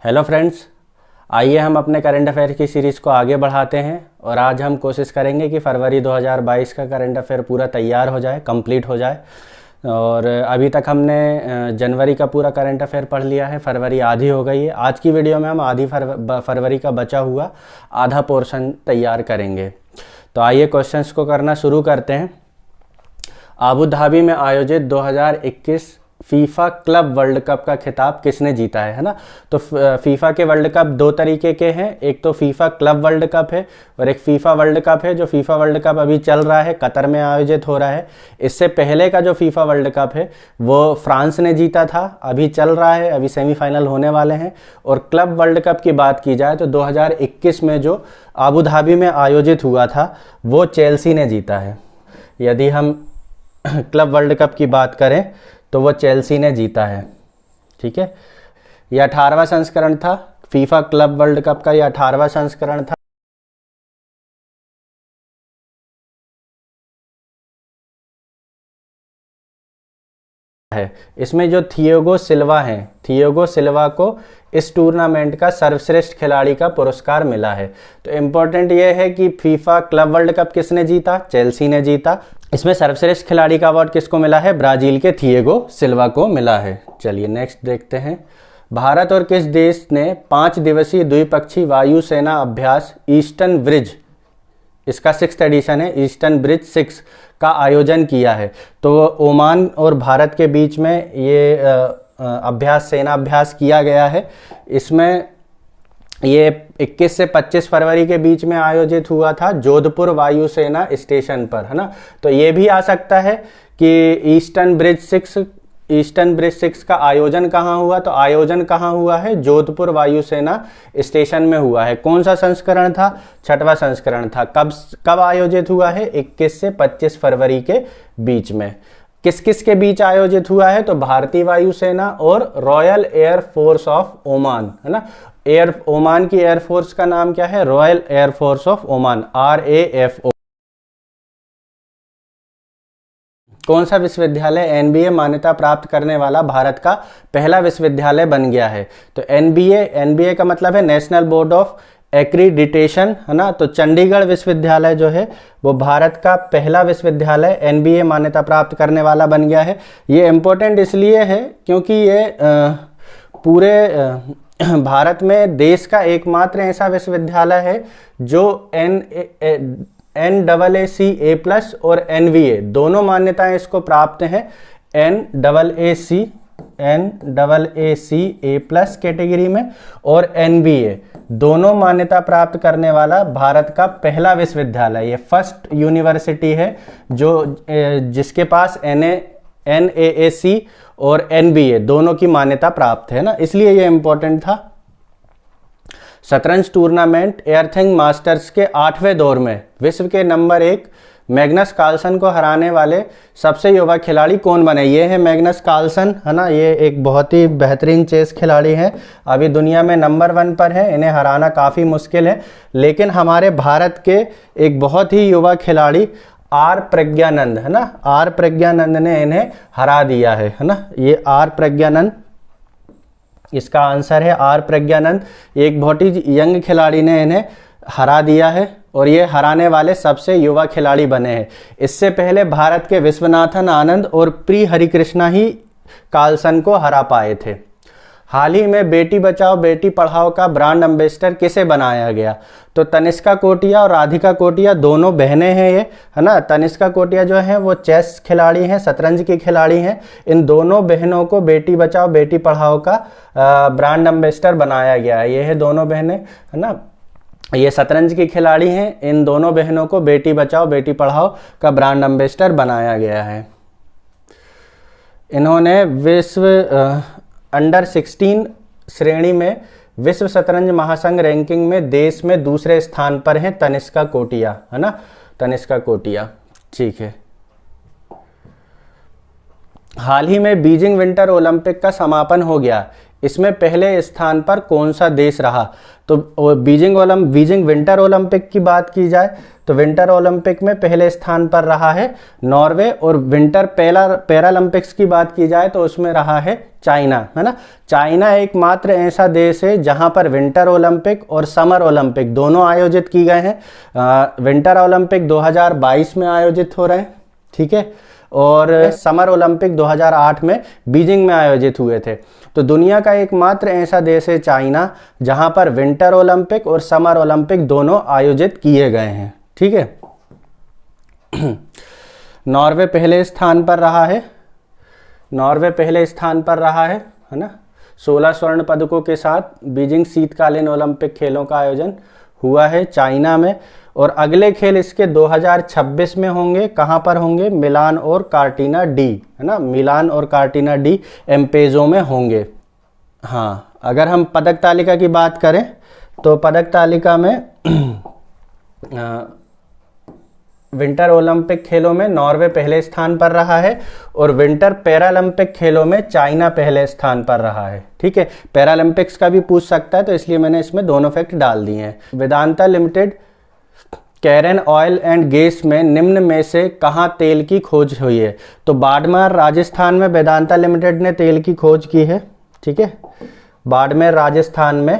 Hello friends, आइए हम अपने करंट अफेयर की सीरीज़ को आगे बढ़ाते हैं और आज हम कोशिश करेंगे कि फरवरी 2022 का करंट अफेयर पूरा तैयार हो जाए, कंप्लीट हो जाए। और अभी तक हमने जनवरी का पूरा करंट अफेयर पढ़ लिया है, फरवरी आधी हो गई है। आज की वीडियो में हम आधी फरवरी का बचा हुआ आधा पोर्शन तैयार करेंगे। तो आइए क्वेश्चंस को करना शुरू करते हैं। आबू धाबी में आयोजित 2021 फीफा क्लब वर्ल्ड कप का खिताब किसने जीता है ना। तो फीफा के वर्ल्ड कप दो तरीके के हैं, एक तो फीफा क्लब वर्ल्ड कप है और एक फीफा वर्ल्ड कप है। जो फीफा वर्ल्ड कप अभी चल रहा है, कतर में आयोजित हो रहा है। इससे पहले का जो फीफा वर्ल्ड कप है वो फ्रांस ने जीता था, अभी चल रहा है, अभी सेमीफाइनल होने वाले हैं। और क्लब वर्ल्ड कप की बात की जाए तो 2021 में जो आबू धाबी में आयोजित हुआ था वो चेल्सी ने जीता है। यदि हम क्लब वर्ल्ड कप की बात करें तो वो चेल्सी ने जीता है। ठीक है, यह 18वां संस्करण था फीफा क्लब वर्ल्ड कप का, यह 18वां संस्करण था। इसमें जो थियागो सिल्वा हैं, थियागो सिल्वा को इस टूर्नामेंट का सर्वश्रेष्ठ खिलाड़ी का पुरस्कार मिला है। तो इम्पोर्टेंट ये है कि फीफा क्लब वर्ल्ड कप किसने जीता, चेल्सी ने जीता। इसमें सर्वश्रेष्ठ खिलाड़ी का अवार्ड किसको मिला है, ब्राजील के थियागो सिल्वा को मिला है। चलिए नेक्स्ट देखते हैं। भारत और किस देश ने 5 दिवसीय द्विपक्षीय वायुसेना अभ्यास ईस्टर्न ब्रिज, इसका 6th एडिशन है, ईस्टर्न ब्रिज 6 का आयोजन किया है। तो ओमान और भारत के बीच में ये अभ्यास, सेना अभ्यास किया गया है। इसमें ये 21 से 25 फरवरी के बीच में आयोजित हुआ था जोधपुर वायुसेना स्टेशन पर, है ना। तो ये भी आ सकता है कि ईस्टर्न ब्रिज 6 का आयोजन कहाँ हुआ, तो आयोजन कहाँ हुआ है, जोधपुर वायुसेना स्टेशन में हुआ है। कौन सा संस्करण था, 6वां संस्करण था। कब आयोजित हुआ है, 21 से 25 फरवरी के बीच में। किस किस के बीच आयोजित हुआ है, तो भारतीय वायुसेना और royal air force of Oman, है ना। ओमान की एयरफोर्स का नाम क्या है, royal air force of Oman, RAFO। कौन सा विश्वविद्यालय NBA मान्यता प्राप्त करने वाला भारत का पहला विश्वविद्यालय बन गया है, तो NBA का मतलब है नेशनल बोर्ड ऑफ एक्रीडिटेशन, है ना। तो चंडीगढ़ विश्वविद्यालय जो है वो भारत का पहला विश्वविद्यालय NBA मान्यता प्राप्त करने वाला बन गया है। ये इम्पोर्टेंट इसलिए है क्योंकि ये पूरे भारत में देश का एकमात्र ऐसा विश्वविद्यालय है जो NAAC+ और NVA दोनों मान्यताएं इसको प्राप्त हैं। NAAC+ कैटेगरी में और NBA दोनों मान्यता प्राप्त करने वाला भारत का पहला विश्वविद्यालय, ये फर्स्ट यूनिवर्सिटी है जो जिसके पास NAAC और NBA दोनों की मान्यता प्राप्त है ना, इसलिए ये इंपॉर्टेंट था। शतरंज टूर्नामेंट एयरथिंग मास्टर्स के 8वें दौर में विश्व के नंबर 1 मैग्नस कार्लसन को हराने वाले सबसे युवा खिलाड़ी कौन बने। ये है मैग्नस कार्लसन, है ना। ये एक बहुत ही बेहतरीन चेस खिलाड़ी हैं, अभी दुनिया में नंबर 1 पर है, इन्हें हराना काफ़ी मुश्किल है। लेकिन हमारे भारत के एक बहुत ही युवा खिलाड़ी R प्रज्ञानंद, है ना, R प्रज्ञानंद ने इन्हें हरा दिया है ना। ये R प्रज्ञानंद, इसका आंसर है R प्रज्ञानंद। एक बहुत ही यंग खिलाड़ी ने इन्हें हरा दिया है और ये हराने वाले सबसे युवा खिलाड़ी बने हैं। इससे पहले भारत के विश्वनाथन आनंद और प्री हरिकृष्णा ही कार्लसन को हरा पाए थे। हाल ही में बेटी बचाओ बेटी पढ़ाओ का ब्रांड एम्बेसडर किसे बनाया गया, तो तनिष्का कोटिया और राधिका कोटिया दोनों बहनें हैं ये, है ना। तनिष्का कोटिया जो है वो चेस खिलाड़ी हैं, शतरंज की खिलाड़ी हैं। इन दोनों बहनों को बेटी बचाओ बेटी पढ़ाओ का ब्रांड एम्बेसडर बनाया गया है। ये है दोनों बहनें, है ना, ये शतरंज की खिलाड़ी हैं। इन दोनों बहनों को बेटी बचाओ बेटी पढ़ाओ का ब्रांड एम्बेसडर बनाया गया है। इन्होंने विश्व अंडर 16 श्रेणी में विश्व शतरंज महासंघ रैंकिंग में देश में दूसरे स्थान पर हैं तनिष्का कोटिया, है ना, तनिष्का कोटिया। ठीक है। हाल ही में बीजिंग विंटर ओलंपिक का समापन हो गया, इसमें पहले स्थान पर कौन सा देश रहा, तो बीजिंग विंटर ओलंपिक की बात की जाए तो विंटर ओलंपिक में पहले स्थान पर रहा है नॉर्वे, और विंटर पैरालंपिक्स की बात की जाए तो उसमें रहा है चाइना, है ना। चाइना एकमात्र ऐसा देश है जहां पर विंटर ओलंपिक और समर ओलंपिक दोनों आयोजित की गए हैं। विंटर ओलंपिक 2022 में आयोजित हो रहे हैं, ठीक है, और समर ओलंपिक 2008 में बीजिंग में आयोजित हुए थे। तो दुनिया का एकमात्र ऐसा देश है चाइना जहां पर विंटर ओलंपिक और समर ओलंपिक दोनों आयोजित किए गए हैं, ठीक है। नॉर्वे पहले स्थान पर रहा है, नॉर्वे पहले स्थान पर रहा है ना। 16 स्वर्ण पदकों के साथ बीजिंग शीतकालीन ओलंपिक खेलों का आयोजन हुआ है चाइना में, और अगले खेल इसके 2026 में होंगे। कहाँ पर होंगे? मिलान और कार्टिना डी, है ना, मिलान और कार्टिना डी एम्पेजो में होंगे। हाँ, अगर हम पदक तालिका की बात करें तो पदक तालिका में विंटर ओलंपिक खेलों में नॉर्वे पहले स्थान पर रहा है, और विंटर पैरालंपिक खेलों में चाइना पहले स्थान पर रहा है, ठीक है। पैरालंपिक्स का भी पूछ सकता है, तो इसलिए मैंने इसमें दोनों फैक्ट डाल दिए हैं। Vedanta limited Cairn oil and gas में निम्न में से कहाँ तेल की खोज हुई है? तो बाड़मेर राजस्थान में वेदांता लिमिटेड ने तेल की खोज की है, ठीक है। बाड़मेर राजस्थान में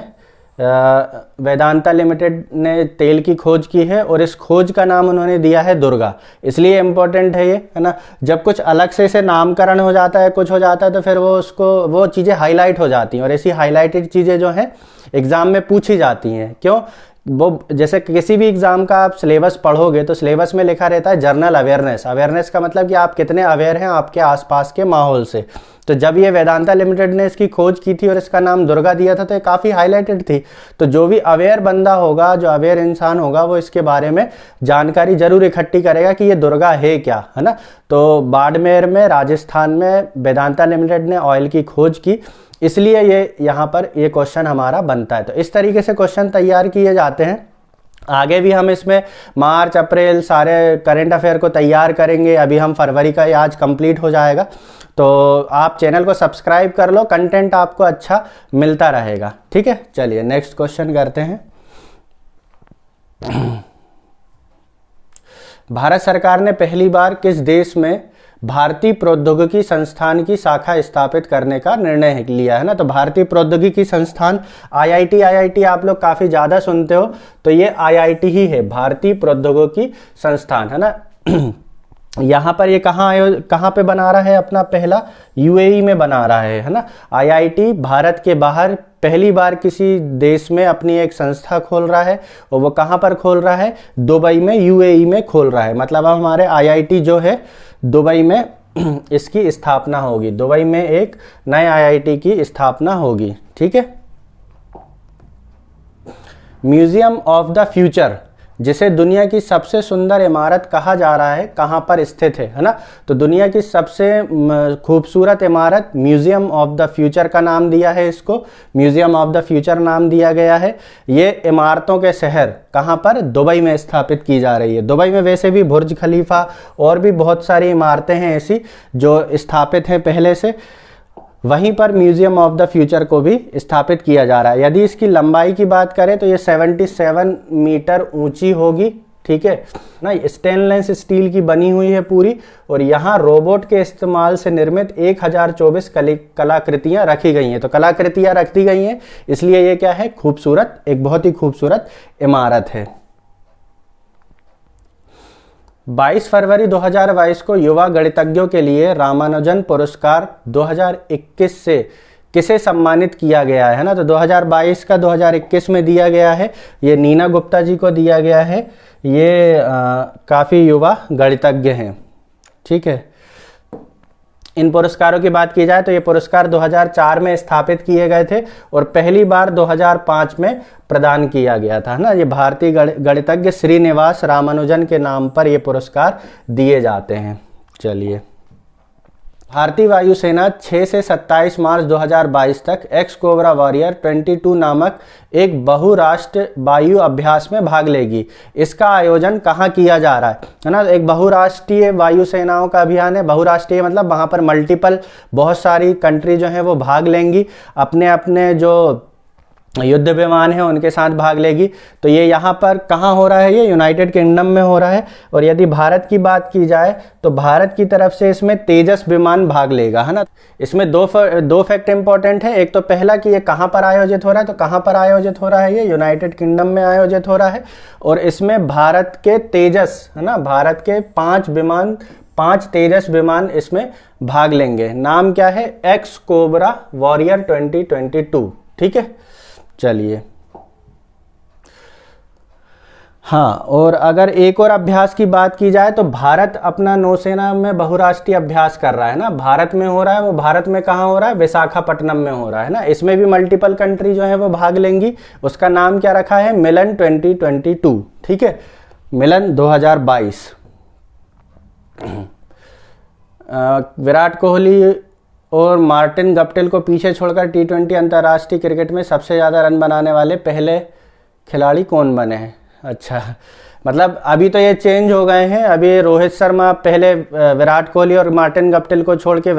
वेदांता लिमिटेड ने तेल की खोज की है, और इस खोज का नाम उन्होंने दिया है दुर्गा। इसलिए इम्पोर्टेंट है ये, है ना। जब कुछ अलग से इसे नामकरण हो जाता है, कुछ हो जाता है, तो फिर वो चीज़ें हाईलाइट हो जाती हैं, और ऐसी हाईलाइटेड चीज़ें जो हैं एग्जाम में पूछी जाती हैं। क्यों? वो जैसे किसी भी एग्जाम का आप सिलेबस पढ़ोगे तो सिलेबस में लिखा रहता है जनरल अवेयरनेस। अवेयरनेस का मतलब कि आप कितने अवेयर हैं आपके आसपास के माहौल से। तो जब ये वेदांता लिमिटेड ने इसकी खोज की थी और इसका नाम दुर्गा दिया था, तो ये काफ़ी हाईलाइटेड थी। तो जो भी अवेयर बंदा होगा, जो अवेयर इंसान होगा, वो इसके बारे में जानकारी जरूर इकट्ठी करेगा कि ये दुर्गा है क्या, है ना। तो बाड़मेर में राजस्थान में वेदांता लिमिटेड ने ऑयल की खोज की, इसलिए ये यहाँ पर ये क्वेश्चन हमारा बनता है। तो इस तरीके से क्वेश्चन तैयार किए जाते हैं। आगे भी हम इसमें मार्च अप्रैल सारे करंट अफेयर को तैयार करेंगे। अभी हम फरवरी का आज कंप्लीट हो जाएगा, तो आप चैनल को सब्सक्राइब कर लो, कंटेंट आपको अच्छा मिलता रहेगा, ठीक है। चलिए नेक्स्ट क्वेश्चन करते हैं। भारत सरकार ने पहली बार किस देश में भारतीय प्रौद्योगिकी संस्थान की शाखा स्थापित करने का निर्णय लिया है? ना, तो भारतीय प्रौद्योगिकी संस्थान आईआईटी आप लोग काफी ज्यादा सुनते हो, तो ये आईआईटी ही है, भारतीय प्रौद्योगिकी संस्थान, है ना। यहाँ पर ये कहाँ पे बना रहा है अपना पहला? यूएई में बना रहा है ना। आईआईटी भारत के बाहर पहली बार किसी देश में अपनी एक संस्था खोल रहा है, और वो कहाँ पर खोल रहा है? दुबई में, यूएई में खोल रहा है। मतलब हमारे आईआईटी जो है दुबई में इसकी स्थापना होगी, दुबई में एक नए आईआईटी की स्थापना होगी, ठीक है। म्यूजियम ऑफ द फ्यूचर, जिसे दुनिया की सबसे सुंदर इमारत कहा जा रहा है, कहाँ पर स्थित है ना। तो दुनिया की सबसे खूबसूरत इमारत म्यूजियम ऑफ द फ्यूचर का नाम दिया है इसको, म्यूजियम ऑफ द फ्यूचर नाम दिया गया है। ये इमारतों के शहर कहाँ पर? दुबई में स्थापित की जा रही है। दुबई में वैसे भी बुर्ज खलीफा और भी बहुत सारी इमारतें हैं ऐसी जो स्थापित हैं पहले से, वहीं पर म्यूजियम ऑफ द फ्यूचर को भी स्थापित किया जा रहा है। यदि इसकी लंबाई की बात करें तो ये 77 मीटर ऊंची होगी, ठीक है ना। स्टेनलेस स्टील की बनी हुई है पूरी, और यहाँ रोबोट के इस्तेमाल से निर्मित 1024 कलाकृतियाँ रखी गई हैं। तो कलाकृतियाँ रखी गई हैं, इसलिए ये क्या है? खूबसूरत, एक बहुत ही खूबसूरत इमारत है। 22 फरवरी 2022 को युवा गणितज्ञों के लिए रामानुजन पुरस्कार 2021 से किसे सम्मानित किया गया है ना। तो 2022 का 2021 में दिया गया है, ये नीना गुप्ता जी को दिया गया है। ये काफ़ी युवा गणितज्ञ हैं, ठीक है। इन पुरस्कारों की बात की जाए तो ये पुरस्कार 2004 में स्थापित किए गए थे, और पहली बार 2005 में प्रदान किया गया था ना। ये भारतीय गणितज्ञ श्रीनिवास रामानुजन के नाम पर ये पुरस्कार दिए जाते हैं। चलिए, भारतीय वायुसेना 6 से 27 मार्च 2022 तक एक्स कोबरा वॉरियर 22 नामक एक बहुराष्ट्रीय वायु अभ्यास में भाग लेगी। इसका आयोजन कहाँ किया जा रहा है ना। एक बहुराष्ट्रीय वायुसेनाओं का अभियान है। बहुराष्ट्रीय मतलब वहाँ पर मल्टीपल, बहुत सारी कंट्री जो है वो भाग लेंगी। अपने अपने जो युद्ध विमान है उनके साथ भाग लेगी। तो ये यहाँ पर कहाँ हो रहा है, ये यूनाइटेड किंगडम में हो रहा है। और यदि भारत की बात की जाए तो भारत की तरफ से इसमें तेजस विमान भाग लेगा, है ना। इसमें दो फैक्ट इंपॉर्टेंट है। एक तो पहला कि ये कहाँ पर आयोजित हो रहा है, तो कहाँ पर आयोजित हो रहा है, ये यूनाइटेड किंगडम में आयोजित हो रहा है। और इसमें भारत के तेजस, है ना, भारत के 5 तेजस विमान इसमें भाग लेंगे। नाम क्या है, एक्स कोबरा वॉरियर 2022, ठीक है। चलिए, हाँ, और अगर एक और अभ्यास की बात की जाए तो भारत अपना नौसेना में बहुराष्ट्रीय अभ्यास कर रहा है ना, भारत में हो रहा है। वो भारत में कहाँ हो रहा है, विशाखापट्टनम में हो रहा है ना। इसमें भी मल्टीपल कंट्री जो है वो भाग लेंगी। उसका नाम क्या रखा है, मिलन 2022, ठीक है, मिलन 2022। विराट कोहली और मार्टिन गप्टिल को पीछे छोड़कर T20 अंतर्राष्ट्रीय क्रिकेट में सबसे ज़्यादा रन बनाने वाले पहले खिलाड़ी कौन बने हैं। अच्छा, मतलब अभी तो ये चेंज हो गए हैं। अभी रोहित शर्मा, पहले विराट कोहली और मार्टिन गप्टिल को छोड़ के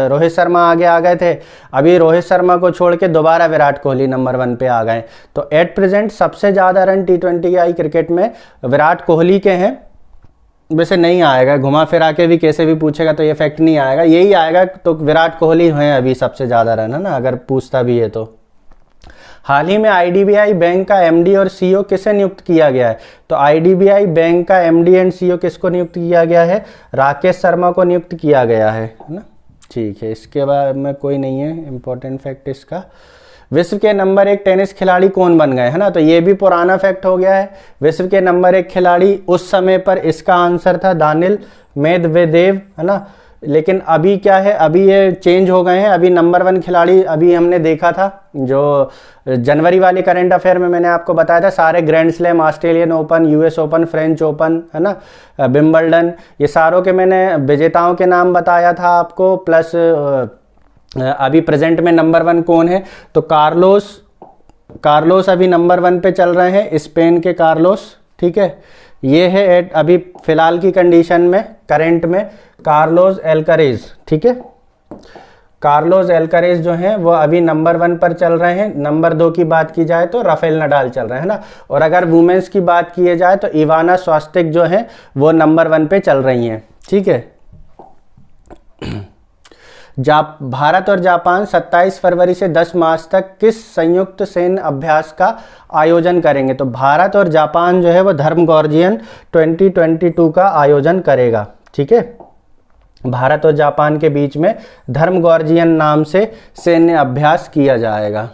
रोहित शर्मा आगे आ गए थे। अभी रोहित शर्मा को छोड़ के दोबारा विराट कोहली नंबर 1 पे आ गए। तो एट प्रेजेंट सबसे ज़्यादा रन T20 आई क्रिकेट में विराट कोहली के हैं। वैसे नहीं आएगा, घुमा फिरा के भी कैसे भी पूछेगा तो ये फैक्ट नहीं आएगा, यही आएगा। तो विराट कोहली हैं अभी सबसे ज़्यादा रन, है ना, अगर पूछता भी है तो। हाल ही में IDBI बैंक का MD और CEO किसे नियुक्त किया गया है। तो IDBI बैंक का MD एंड CEO किसको नियुक्त किया गया है, राकेश शर्मा को नियुक्त किया गया है ना। ठीक है, इसके बाद में कोई नहीं है इंपॉर्टेंट फैक्ट इसका। विश्व के नंबर 1 टेनिस खिलाड़ी कौन बन गए, है ना। तो ये भी पुराना फैक्ट हो गया है। विश्व के नंबर 1 खिलाड़ी उस समय पर इसका आंसर था दानिल मेदवेदेव, है ना। लेकिन अभी क्या है, अभी ये चेंज हो गए हैं। अभी नंबर 1 खिलाड़ी अभी हमने देखा था, जो जनवरी वाले करंट अफेयर में मैंने आपको बताया था, सारे grand slam, Australian open, US open, French open, है ना, विंबलडन, ये सारों के मैंने विजेताओं के नाम बताया था आपको। प्लस अभी प्रेजेंट में नंबर 1 कौन है, तो कार्लोस अभी नंबर 1 पे चल रहे हैं, स्पेन के कार्लोस, ठीक है। ये है अभी फिलहाल की कंडीशन में, करंट में कार्लोस एल्कारेज, ठीक है। कार्लोस एल्कारेज जो हैं वो अभी नंबर 1 पर चल रहे हैं। नंबर 2 की बात की जाए तो राफेल नडाल चल रहे हैं ना। और अगर वुमेन्स की बात की जाए तो इवाना स्वास्तिक जो है वो नंबर 1 पे चल रही हैं, ठीक है। भारत और जापान 27 फरवरी से 10 मार्च तक किस संयुक्त सैन्य अभ्यास का आयोजन करेंगे। तो भारत और जापान जो है वो धर्मगोर्जियन 2022 का आयोजन करेगा, ठीक है। भारत और जापान के बीच में धर्मगोर्जियन नाम से सैन्य अभ्यास किया जाएगा,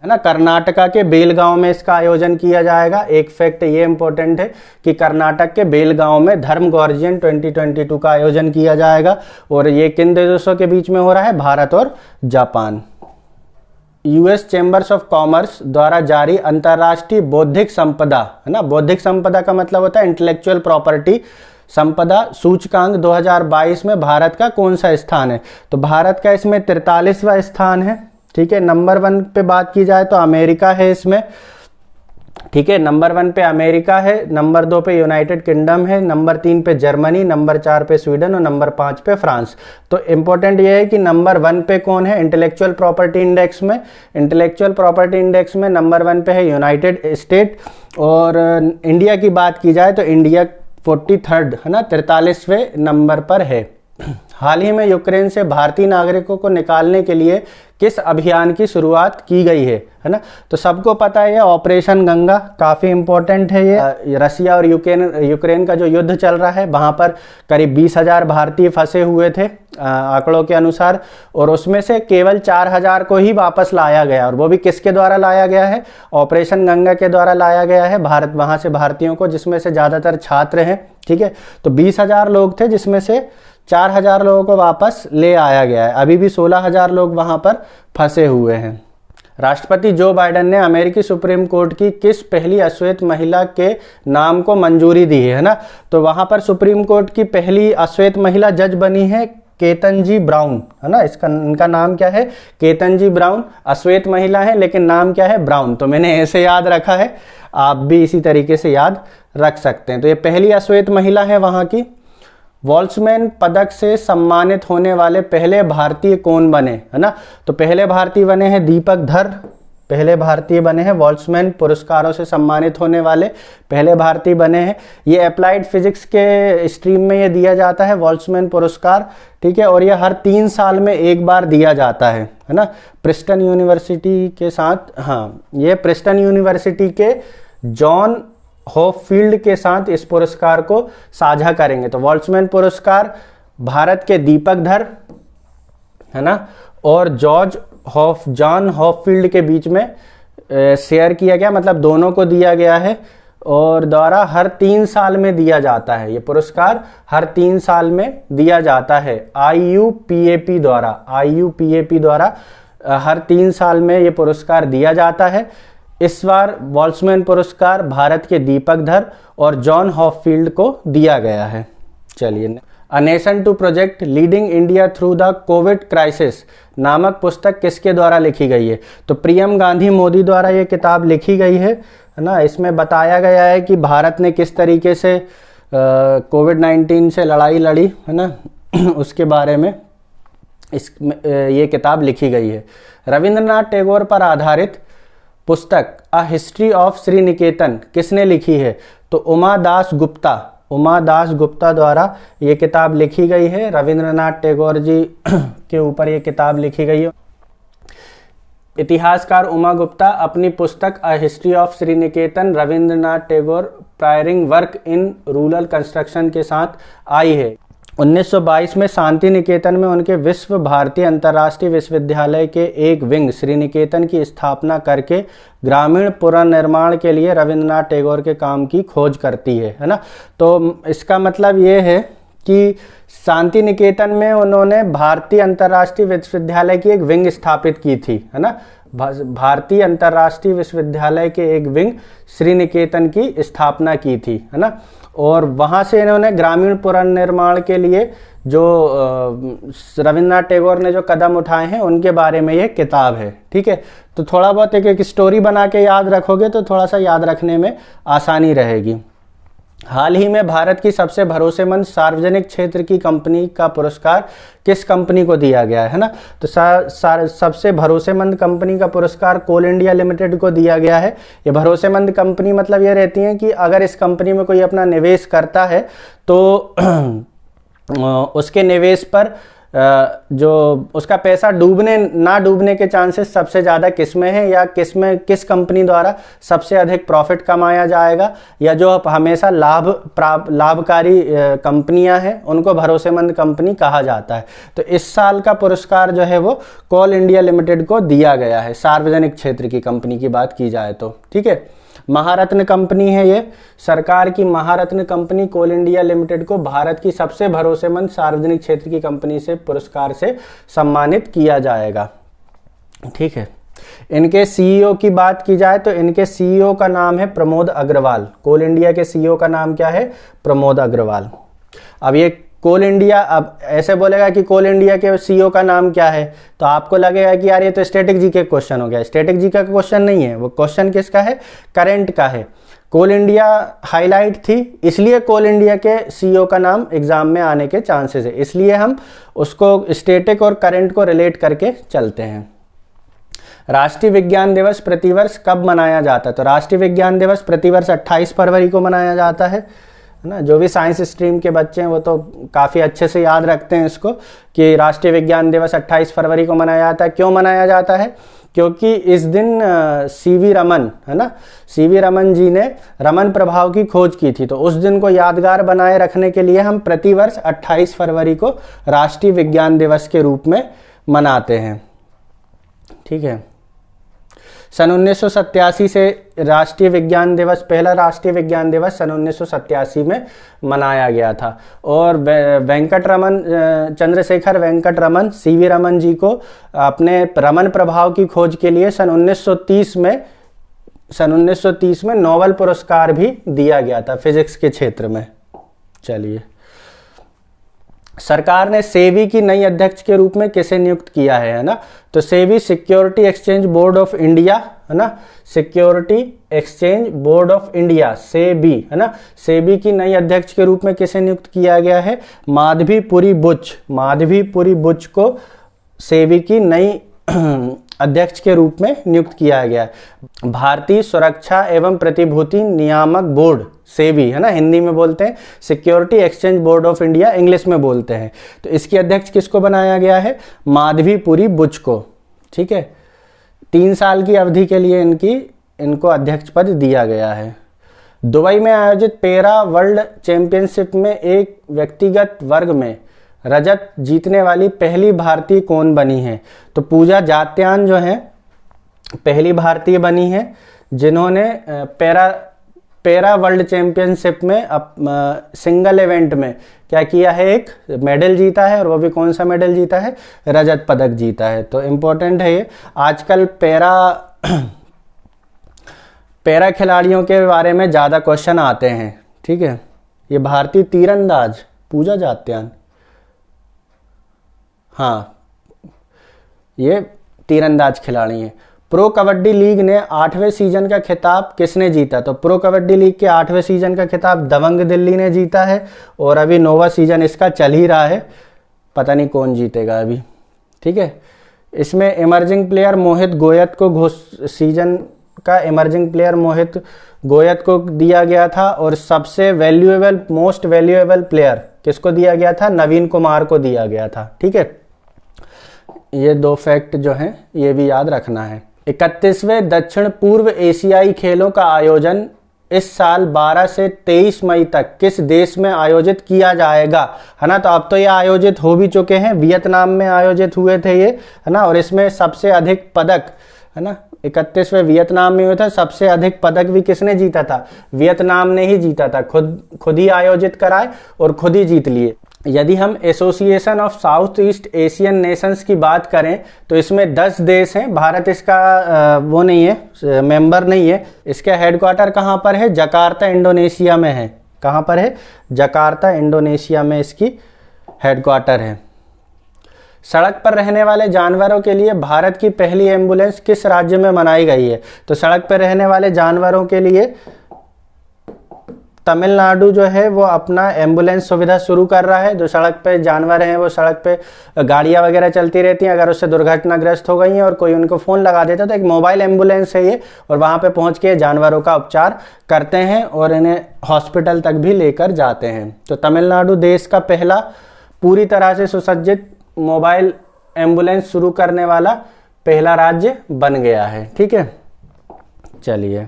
है ना। कर्नाटका के बेलगांव में इसका आयोजन किया जाएगा। एक फैक्ट ये इंपॉर्टेंट है कि कर्नाटक के बेलगांव में धर्मगोर्जियन 2022 का आयोजन किया जाएगा। और ये किन देशों के बीच में हो रहा है, भारत और Japan. US chambers of commerce द्वारा जारी अंतर्राष्ट्रीय बौद्धिक संपदा, है ना, बौद्धिक संपदा का मतलब होता है इंटेलेक्चुअल प्रॉपर्टी संपदा सूचकांक 2022 में भारत का कौन सा स्थान है। तो भारत का इसमें 43वां स्थान है, ठीक है। नंबर 1 पे बात की जाए तो अमेरिका है इसमें, ठीक है। नंबर 1 पे अमेरिका है, नंबर 2 पे यूनाइटेड किंगडम है, नंबर 3 पे जर्मनी, नंबर 4 पे स्वीडन और नंबर 5 पे फ्रांस। तो इंपॉर्टेंट ये है कि नंबर 1 पे कौन है इंटेलेक्चुअल प्रॉपर्टी इंडेक्स में। इंटेलेक्चुअल प्रॉपर्टी इंडेक्स में नंबर 1 पे है यूनाइटेड स्टेट। और इंडिया की बात की जाए तो इंडिया 43rd, है ना, 43वें नंबर पर है। हाल ही में यूक्रेन से भारतीय नागरिकों को निकालने के लिए किस अभियान की शुरुआत की गई है ना। तो सबको पता है ये ऑपरेशन गंगा, काफ़ी इंपॉर्टेंट है ये। रसिया और यूक्रेन का जो युद्ध चल रहा है वहाँ पर करीब 20,000 भारतीय फंसे हुए थे आंकड़ों के अनुसार। और उसमें से केवल 4,000 को ही वापस लाया गया, और वो भी किसके द्वारा लाया गया है, ऑपरेशन गंगा के द्वारा लाया गया है भारत, वहाँ से भारतीयों को, जिसमें से ज़्यादातर छात्र हैं, ठीक है। तो 20,000 लोग थे जिसमें से 4,000 लोगों को वापस ले आया गया है। अभी भी 16,000 लोग वहां पर फंसे हुए हैं। राष्ट्रपति जो बाइडेन ने अमेरिकी सुप्रीम कोर्ट की किस पहली अश्वेत महिला के नाम को मंजूरी दी है ना। तो वहां पर सुप्रीम कोर्ट की पहली अश्वेत महिला जज बनी है केतनजी ब्राउन, है ना। इनका नाम क्या है, केतनजी ब्राउन। अश्वेत महिला है लेकिन नाम क्या है, ब्राउन। तो मैंने ऐसे याद रखा है, आप भी इसी तरीके से याद रख सकते हैं। तो ये पहली अश्वेत महिला है वहां की। वॉल्ट्जमैन पदक से सम्मानित होने वाले पहले भारतीय कौन बने, है ना। तो पहले भारतीय बने हैं दीपक धर, पहले भारतीय बने हैं, वॉल्ट्जमैन पुरस्कारों से सम्मानित होने वाले पहले भारतीय बने हैं। ये अप्लाइड फिजिक्स के स्ट्रीम में ये दिया जाता है वॉल्ट्जमैन पुरस्कार, ठीक है, और ये हर 3 साल में एक बार दिया जाता है ना, प्रिंसटन यूनिवर्सिटी के साथ। हाँ, ये प्रिंसटन यूनिवर्सिटी के जॉन हॉपफील्ड के साथ इस पुरस्कार को साझा करेंगे। तो वॉल्ट्जमैन पुरस्कार भारत के दीपक धर, है ना, और जॉन हॉपफील्ड के बीच में शेयर किया गया, मतलब दोनों को दिया गया है, और द्वारा हर 3 साल में दिया जाता है। ये पुरस्कार हर 3 साल में दिया जाता है IUPAP द्वारा हर 3 साल में ये पुरस्कार दिया जाता है। इस बार वॉल्ट्जमैन पुरस्कार भारत के दीपक धर और जॉन हॉपफील्ड को दिया गया है। चलिए, a nation to project leading India through the covid crisis नामक पुस्तक किसके द्वारा लिखी गई है? तो प्रियम गांधी मोदी द्वारा ये किताब लिखी गई है ना। इसमें बताया गया है कि भारत ने किस तरीके से कोविड-19 से लड़ाई लड़ी, है ना, उसके बारे में ये किताब लिखी गई है। रविंद्रनाथ टैगोर पर आधारित पुस्तक अ हिस्ट्री ऑफ श्रीनिकेतन किसने लिखी है? तो उमा दास गुप्ता द्वारा ये किताब लिखी गई है। रविंद्रनाथ टैगोर जी के ऊपर ये किताब लिखी गई है। इतिहासकार उमा गुप्ता अपनी पुस्तक a history of Sriniketan Rabindranath Tagore pioneering work in rural construction के साथ आई है। 1922 में शांति निकेतन में उनके विश्व भारतीय अंतर्राष्ट्रीय विश्वविद्यालय के एक विंग श्रीनिकेतन की स्थापना करके ग्रामीण पुनर्निर्माण के लिए रविंद्रनाथ टैगोर के काम की खोज करती है ना। तो इसका मतलब ये है कि शांति निकेतन में उन्होंने भारतीय अंतर्राष्ट्रीय विश्वविद्यालय की एक विंग स्थापित की थी, है ना। भारतीय अंतर्राष्ट्रीय विश्वविद्यालय के एक विंग श्रीनिकेतन की स्थापना की थी, है ना। और वहाँ से इन्होंने ग्रामीण पुनर्निर्माण के लिए जो रविंद्रनाथ टैगोर ने जो कदम उठाए हैं उनके बारे में ये किताब है, ठीक है। तो थोड़ा बहुत एक स्टोरी बना के याद रखोगे तो थोड़ा सा याद रखने में आसानी रहेगी। हाल ही में भारत की सबसे भरोसेमंद सार्वजनिक क्षेत्र की कंपनी का पुरस्कार किस कंपनी को दिया गया है ना। तो सबसे भरोसेमंद कंपनी का पुरस्कार कोल इंडिया लिमिटेड को दिया गया है। ये भरोसेमंद कंपनी मतलब ये रहती है कि अगर इस कंपनी में कोई अपना निवेश करता है तो उसके निवेश पर जो उसका पैसा ना डूबने के चांसेस सबसे ज़्यादा किस में है, या किस कंपनी द्वारा सबसे अधिक प्रॉफिट कमाया जाएगा, या जो हमेशा लाभकारी कंपनियां हैं उनको भरोसेमंद कंपनी कहा जाता है। तो इस साल का पुरस्कार जो है वो कोल इंडिया लिमिटेड को दिया गया है, सार्वजनिक क्षेत्र की कंपनी की बात की जाए तो, ठीक है। महारत्न कंपनी है ये, सरकार की महारत्न कंपनी कोल इंडिया लिमिटेड को भारत की सबसे भरोसेमंद सार्वजनिक क्षेत्र की कंपनी से पुरस्कार से सम्मानित किया जाएगा, ठीक है। इनके सीईओ की बात की जाए तो इनके सीईओ का नाम है प्रमोद अग्रवाल। कोल इंडिया के सीईओ का नाम क्या है? प्रमोद अग्रवाल। अब ये कोल इंडिया, अब ऐसे बोलेगा कि कोल इंडिया के सीईओ का नाम क्या है, तो आपको लगेगा कि यार ये तो स्टैटिक जीके क्वेश्चन हो गया। स्टैटिक जीके का क्वेश्चन नहीं है, वो क्वेश्चन किसका है? करंट का है। कोल इंडिया हाईलाइट थी, इसलिए कोल इंडिया के सीईओ का नाम एग्जाम में आने के चांसेस है, इसलिए हम उसको स्टैटिक और करंट को रिलेट करके चलते हैं। राष्ट्रीय विज्ञान दिवस प्रतिवर्ष कब मनाया जाता है? तो राष्ट्रीय विज्ञान दिवस प्रतिवर्ष 28 फरवरी को मनाया जाता है ना। जो भी साइंस स्ट्रीम के बच्चे हैं वो तो काफ़ी अच्छे से याद रखते हैं इसको कि राष्ट्रीय विज्ञान दिवस 28 फरवरी को मनाया जाता है। क्यों मनाया जाता है? क्योंकि इस दिन सीवी रमन, है ना, सीवी रमन जी ने रमन प्रभाव की खोज की थी। तो उस दिन को यादगार बनाए रखने के लिए हम प्रतिवर्ष 28 फरवरी को राष्ट्रीय विज्ञान दिवस के रूप में मनाते हैं, ठीक है। सन 1987 से राष्ट्रीय विज्ञान दिवस, पहला राष्ट्रीय विज्ञान दिवस सन 1987 में मनाया गया था। और चंद्रशेखर वेंकट रमन, सीवी रमन जी को अपने रमन प्रभाव की खोज के लिए सन 1930 में नोबेल पुरस्कार भी दिया गया था फिजिक्स के क्षेत्र में। चलिए, सरकार ने सेबी की नई अध्यक्ष के रूप में किसे नियुक्त किया है ना। तो SEBI security exchange board of India, है ना, security exchange board of India, SEBI, है ना। सेबी की नई अध्यक्ष के रूप में किसे नियुक्त किया गया है? माधवी पुरी बुच को सेबी की नई अध्यक्ष के रूप में नियुक्त किया गया है। भारतीय सुरक्षा एवं प्रतिभूति नियामक बोर्ड, सेबी, है ना, हिंदी में बोलते हैं, security exchange board of India English में बोलते हैं। तो इसके अध्यक्ष किसको बनाया गया है? माधवीपुरी बुच को। ठीक है, 3 साल की अवधि के लिए इनको अध्यक्ष पद दिया गया है। दुबई में आयोजित पैरा वर्ल्ड चैंपियनशिप में एक व्यक्तिगत वर्ग में रजत जीतने वाली पहली भारतीय कौन बनी है? तो पूजा जात्यान जो है पहली भारतीय बनी है जिन्होंने पैरा वर्ल्ड चैंपियनशिप में सिंगल इवेंट में क्या किया है, एक मेडल जीता है, और वो भी कौन सा मेडल जीता है? रजत पदक जीता है। तो इम्पोर्टेंट है ये। आजकल पैरा खिलाड़ियों के बारे में ज़्यादा क्वेश्चन आते हैं। ठीक है, ये भारतीय तीरंदाज पूजा जात्यान, हाँ, ये तीरंदाज खिलाड़ी हैं। प्रो कबड्डी लीग ने 8वें सीजन का खिताब किसने जीता? तो प्रो कबड्डी लीग के 8वें सीजन का खिताब दबंग दिल्ली ने जीता है, और अभी 9वां सीजन इसका चल ही रहा है, पता नहीं कौन जीतेगा अभी। ठीक है, इसमें इमर्जिंग प्लेयर मोहित गोयत को सीजन का इमर्जिंग प्लेयर मोहित गोयत को दिया गया था, और सबसे मोस्ट वैल्यूएबल प्लेयर किसको दिया गया था? नवीन कुमार को दिया गया था। ठीक है, ये 2 फैक्ट जो हैं ये भी याद रखना है। 31वें दक्षिण पूर्व एशियाई खेलों का आयोजन इस साल 12 से 23 मई तक किस देश में आयोजित किया जाएगा? है ना, तो अब तो ये आयोजित हो भी चुके हैं, वियतनाम में आयोजित हुए थे ये, है ना, और इसमें सबसे अधिक पदक, है ना, 31वें वियतनाम में हुआ था। सबसे अधिक पदक भी किसने जीता था? वियतनाम ने ही जीता था, खुद ही आयोजित कराए और खुद ही जीत लिए। यदि हम association of south east Asian Nations की बात करें तो इसमें 10 देश हैं, भारत इसका वो नहीं है, मेंबर नहीं है। इसका हेडक्वार्टर कहाँ पर है? जकार्ता इंडोनेशिया में है। कहाँ पर है? जकार्ता इंडोनेशिया में इसकी हेडक्वार्टर है। सड़क पर रहने वाले जानवरों के लिए भारत की पहली एम्बुलेंस किस राज्य में बनाई गई है? तो सड़क पर रहने वाले जानवरों के लिए तमिलनाडु जो है वो अपना एम्बुलेंस सुविधा शुरू कर रहा है। जो सड़क पे जानवर हैं वो सड़क पे गाड़ियाँ वगैरह चलती रहती हैं, अगर उससे दुर्घटनाग्रस्त हो गई हैं और कोई उनको फ़ोन लगा देता है तो एक मोबाइल एम्बुलेंस है ये, और वहाँ पे पहुँच के जानवरों का उपचार करते हैं और इन्हें हॉस्पिटल तक भी लेकर जाते हैं। तो तमिलनाडु देश का पहला पूरी तरह से सुसज्जित मोबाइल एम्बुलेंस शुरू करने वाला पहला राज्य बन गया है। ठीक है, चलिए।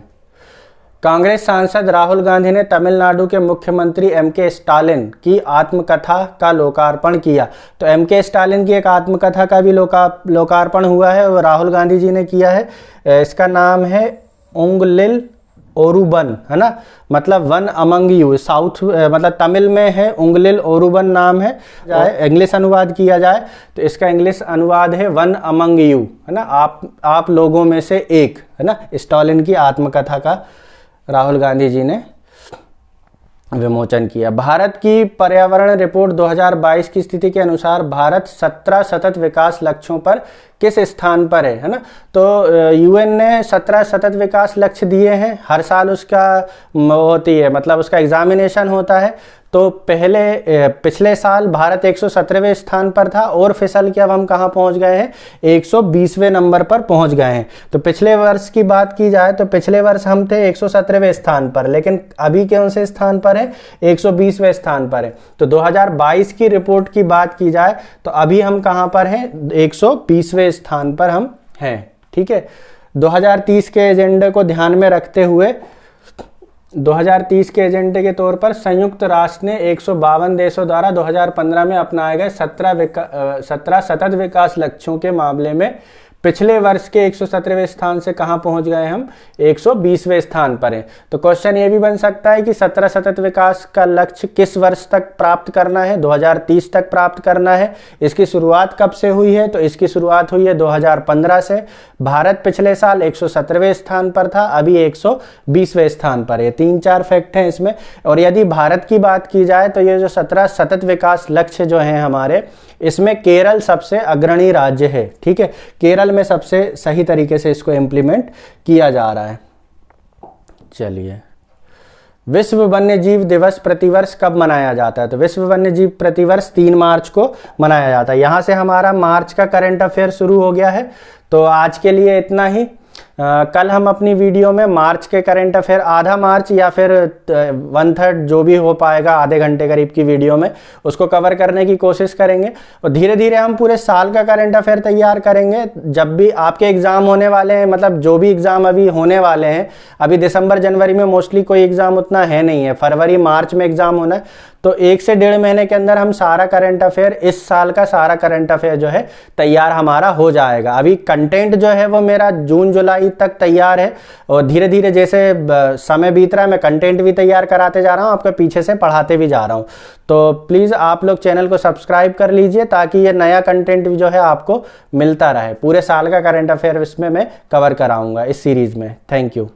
कांग्रेस सांसद राहुल गांधी ने तमिलनाडु के मुख्यमंत्री एम.के. स्टालिन की आत्मकथा का लोकार्पण किया। तो एम.के. स्टालिन की एक आत्मकथा का भी लोकार्पण हुआ है और राहुल गांधी जी ने किया है। इसका नाम है उंगलिल ओरुबन, है ना, मतलब वन अमंग यू। साउथ मतलब तमिल में है उंगलिल ओरुबन नाम है। इंग्लिश अनुवाद किया जाए तो इसका इंग्लिश अनुवाद है वन अमंग यू, है ना, आप लोगों में से एक, है ना। स्टालिन की आत्मकथा का राहुल गांधी जी ने विमोचन किया। भारत की पर्यावरण रिपोर्ट 2022 की स्थिति के अनुसार भारत 17 सतत विकास लक्ष्यों पर किस स्थान पर है ना। तो यूएन ने 17 सतत विकास लक्ष्य दिए हैं। हर साल उसका होती है, मतलब उसका एग्जामिनेशन होता है। तो पिछले साल भारत 117वें स्थान पर था और फिसल के अब हम कहाँ पहुँच गए हैं, 120वें नंबर पर पहुँच गए हैं। तो पिछले वर्ष की बात की जाए तो पिछले वर्ष हम थे 117वें स्थान पर, लेकिन अभी कौन से स्थान पर है, 120वें स्थान पर है। तो 2022 की रिपोर्ट की बात की जाए तो अभी हम कहाँ पर हैं, 120वें स्थान पर हम हैं। ठीक है, 2030 के एजेंडे को ध्यान में रखते हुए 2030 के एजेंडे के तौर पर संयुक्त राष्ट्र ने 152 देशों द्वारा 2015 में अपनाए गए 17 सतत विकास लक्ष्यों के मामले में पिछले वर्ष के 117वें स्थान से कहां पहुंच गए, हम 120वें स्थान पर हैं। तो क्वेश्चन ये भी बन सकता है कि 17 सतत विकास का लक्ष्य किस वर्ष तक प्राप्त करना है, 2030 तक प्राप्त करना है। इसकी शुरुआत कब से हुई है, तो इसकी शुरुआत हुई है 2015 से। भारत पिछले साल 117वें स्थान पर था, अभी 120वें स्थान पर है। 3-4 फैक्ट हैं इसमें। और यदि भारत की बात की जाए तो ये जो 17 सतत विकास लक्ष्य जो हैं हमारे, इसमें केरल सबसे अग्रणी राज्य है। ठीक है, केरल में सबसे सही तरीके से इसको इम्प्लीमेंट किया जा रहा है। चलिए, विश्व वन्यजीव दिवस प्रतिवर्ष कब मनाया जाता है? तो विश्व वन्यजीव प्रतिवर्ष 3 मार्च को मनाया जाता है। यहाँ से हमारा मार्च का करंट अफेयर शुरू हो गया है। तो आज के लिए इतना ही। कल हम अपनी वीडियो में मार्च के करंट अफेयर आधा मार्च या फिर 1/3 जो भी हो पाएगा, आधे घंटे करीब की वीडियो में उसको कवर करने की कोशिश करेंगे। और धीरे धीरे हम पूरे साल का करंट अफेयर तैयार करेंगे। जब भी आपके एग्ज़ाम होने वाले हैं, मतलब जो भी एग्ज़ाम अभी होने वाले हैं, अभी दिसंबर जनवरी में मोस्टली कोई एग्ज़ाम उतना है नहीं है, फरवरी मार्च में एग्ज़ाम होना है। तो 1 से 1.5 महीने के अंदर हम सारा करंट अफेयर, इस साल का सारा करंट अफेयर जो है तैयार हमारा हो जाएगा। अभी कंटेंट जो है वो मेरा जून जुलाई तक तैयार है और धीरे धीरे जैसे समय बीत रहा है मैं कंटेंट भी तैयार कराते जा रहा हूँ, आपके पीछे से पढ़ाते भी जा रहा हूँ। तो प्लीज़ आप लोग चैनल को सब्सक्राइब कर लीजिए ताकि ये नया कंटेंट जो है आपको मिलता रहे। पूरे साल का करंट अफेयर इसमें मैं कवर कराऊंगा इस सीरीज़ में। Thank you.